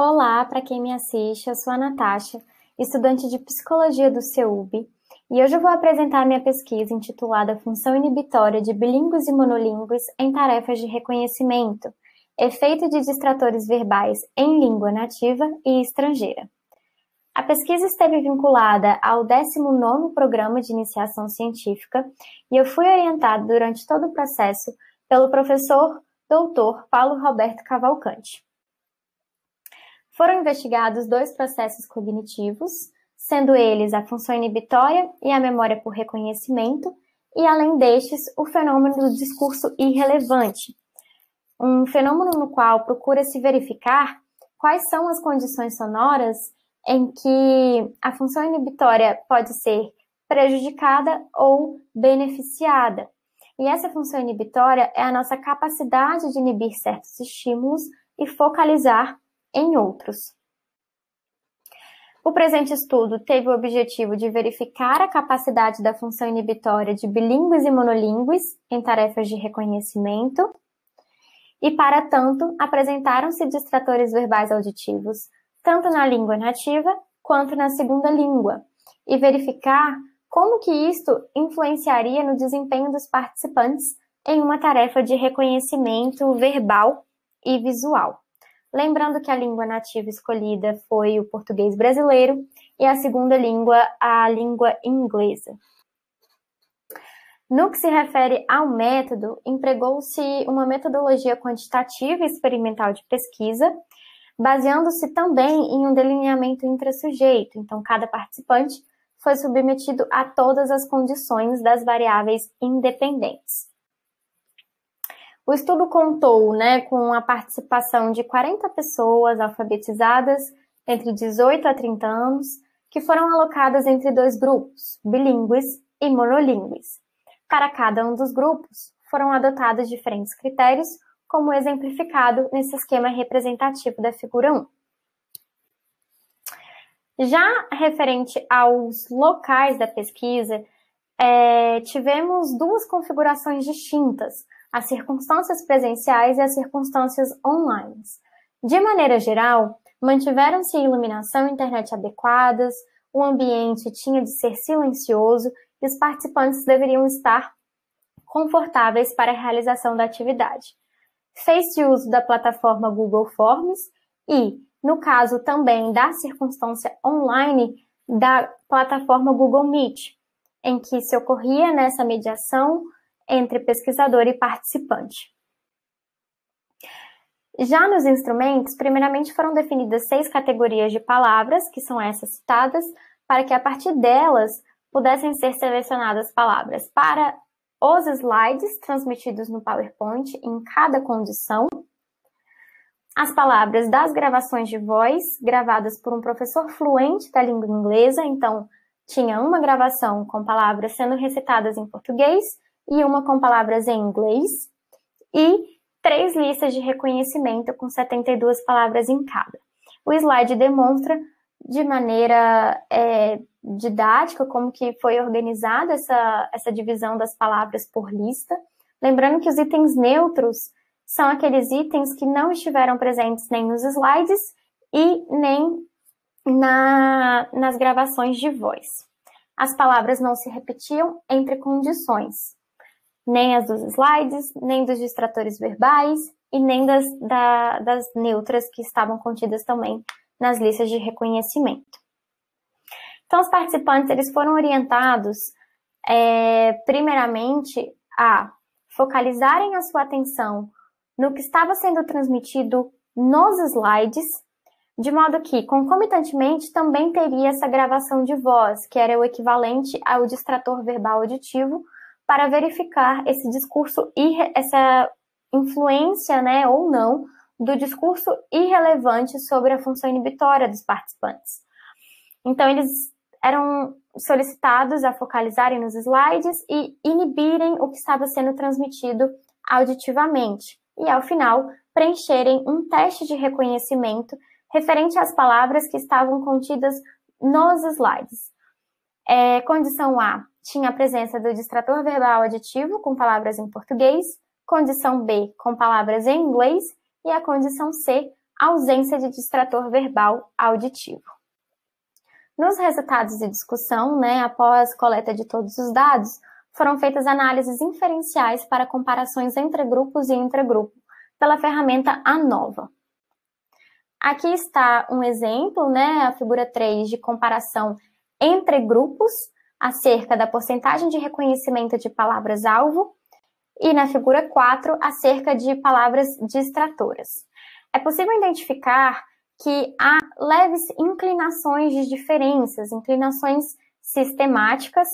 Olá, para quem me assiste, eu sou a Natasha, estudante de Psicologia do CEUB, e hoje eu vou apresentar minha pesquisa intitulada Função Inibitória de Bilíngues e Monolíngues em Tarefas de Reconhecimento, Efeito de Distratores Verbais em Língua Nativa e Estrangeira. A pesquisa esteve vinculada ao 19º Programa de Iniciação Científica e eu fui orientada durante todo o processo pelo professor Dr. Paulo Roberto Cavalcante. Foram investigados 2 processos cognitivos, sendo eles a função inibitória e a memória por reconhecimento, e além destes, o fenômeno do discurso irrelevante, um fenômeno no qual procura-se verificar quais são as condições sonoras em que a função inibitória pode ser prejudicada ou beneficiada. E essa função inibitória é a nossa capacidade de inibir certos estímulos e focalizar em outros. O presente estudo teve o objetivo de verificar a capacidade da função inibitória de bilíngues e monolíngues em tarefas de reconhecimento e, para tanto, apresentaram-se distratores verbais auditivos, tanto na língua nativa quanto na segunda língua, e verificar como que isto influenciaria no desempenho dos participantes em uma tarefa de reconhecimento verbal e visual. Lembrando que a língua nativa escolhida foi o português brasileiro e a segunda língua, a língua inglesa. No que se refere ao método, empregou-se uma metodologia quantitativa e experimental de pesquisa, baseando-se também em um delineamento intrassujeito. Então, cada participante foi submetido a todas as condições das variáveis independentes. O estudo contou, com a participação de 40 pessoas alfabetizadas entre 18 a 30 anos, que foram alocadas entre 2 grupos, bilíngues e monolíngues. Para cada um dos grupos, foram adotados diferentes critérios, como exemplificado nesse esquema representativo da figura 1. Já referente aos locais da pesquisa, tivemos 2 configurações distintas, as circunstâncias presenciais e as circunstâncias online. De maneira geral, mantiveram-se iluminação e internet adequadas, o ambiente tinha de ser silencioso e os participantes deveriam estar confortáveis para a realização da atividade. Fez-se uso da plataforma Google Forms e, no caso também da circunstância online, da plataforma Google Meet, em que se ocorria nessa mediação entre pesquisador e participante. Já nos instrumentos, primeiramente foram definidas 6 categorias de palavras, que são essas citadas, para que a partir delas pudessem ser selecionadas palavras para os slides transmitidos no PowerPoint em cada condição, as palavras das gravações de voz gravadas por um professor fluente da língua inglesa, então tinha uma gravação com palavras sendo recitadas em português e uma com palavras em inglês, e 3 listas de reconhecimento com 72 palavras em cada. O slide demonstra de maneira didática como que foi organizada essa divisão das palavras por lista, lembrando que os itens neutros são aqueles itens que não estiveram presentes nem nos slides e nem nas gravações de voz. As palavras não se repetiam entre condições, nem as dos slides, nem dos distratores verbais e nem das neutras que estavam contidas também nas listas de reconhecimento. Então, os participantes eles foram orientados, primeiramente, a focalizarem a sua atenção no que estava sendo transmitido nos slides, de modo que, concomitantemente, também teria essa gravação de voz, que era o equivalente ao distrator verbal auditivo, para verificar esse discurso e essa influência, ou não, do discurso irrelevante sobre a função inibitória dos participantes. Então, eles eram solicitados a focalizarem nos slides e inibirem o que estava sendo transmitido auditivamente. E, ao final, preencherem um teste de reconhecimento referente às palavras que estavam contidas nos slides. Condição A tinha a presença do distrator verbal aditivo com palavras em português, condição B com palavras em inglês e a condição C ausência de distrator verbal auditivo. Nos resultados de discussão, após coleta de todos os dados, foram feitas análises inferenciais para comparações entre grupos e intragrupo, pela ferramenta ANOVA. Aqui está um exemplo, a figura 3, de comparação entre grupos, acerca da porcentagem de reconhecimento de palavras-alvo, e na figura 4, acerca de palavras distratoras. É possível identificar que há leves inclinações de diferenças, inclinações sistemáticas,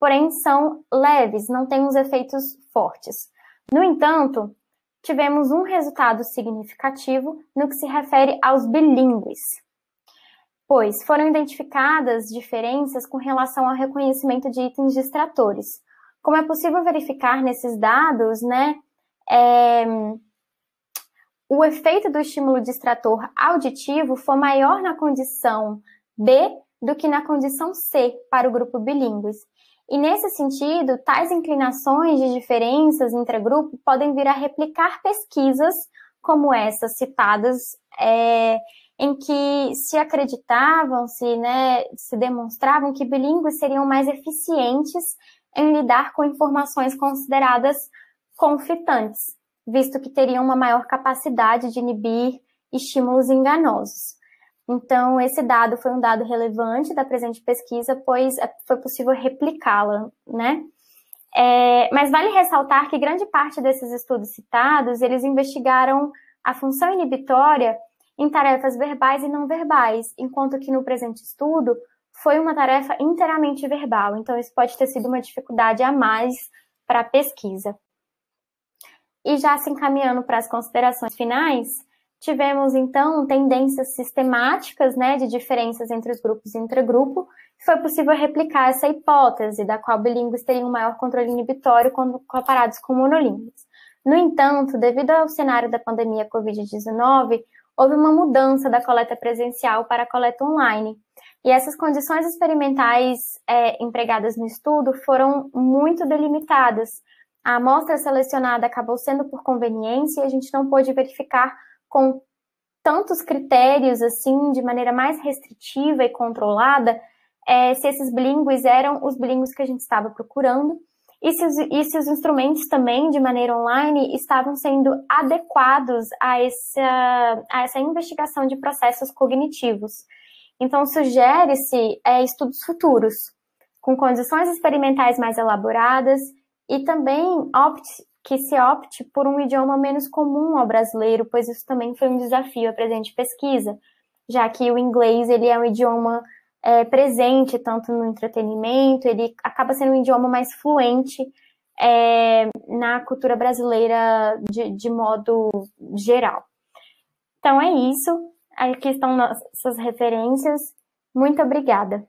porém são leves, não têm os efeitos fortes. No entanto, tivemos um resultado significativo no que se refere aos bilíngues, pois foram identificadas diferenças com relação ao reconhecimento de itens distratores. Como é possível verificar nesses dados, o efeito do estímulo distrator auditivo foi maior na condição B do que na condição C para o grupo bilíngues. E nesse sentido, tais inclinações de diferenças intragrupo podem vir a replicar pesquisas como essas citadas, em que se acreditavam, se demonstravam que bilíngues seriam mais eficientes em lidar com informações consideradas conflitantes, visto que teriam uma maior capacidade de inibir estímulos enganosos. Então, esse dado foi um dado relevante da presente pesquisa, pois foi possível replicá-la, mas vale ressaltar que grande parte desses estudos citados, eles investigaram a função inibitória em tarefas verbais e não verbais, enquanto que no presente estudo foi uma tarefa inteiramente verbal. Então, isso pode ter sido uma dificuldade a mais para a pesquisa. E já se encaminhando para as considerações finais, tivemos, então, tendências sistemáticas, de diferenças entre os grupos e intragrupo, e foi possível replicar essa hipótese, da qual bilíngues teriam um maior controle inibitório quando comparados com monolíngues. No entanto, devido ao cenário da pandemia Covid-19, houve uma mudança da coleta presencial para a coleta online, e essas condições experimentais empregadas no estudo foram muito delimitadas. A amostra selecionada acabou sendo por conveniência e a gente não pôde verificar com tantos critérios, assim, de maneira mais restritiva e controlada, se esses bilíngues eram os bilíngues que a gente estava procurando e se os instrumentos também, de maneira online, estavam sendo adequados a essa investigação de processos cognitivos. Então, sugere-se estudos futuros, com condições experimentais mais elaboradas e também que se opte por um idioma menos comum ao brasileiro, pois isso também foi um desafio à presente pesquisa, já que o inglês ele é um idioma presente tanto no entretenimento, ele acaba sendo um idioma mais fluente na cultura brasileira de modo geral. Então é isso, aqui estão nossas referências, muito obrigada.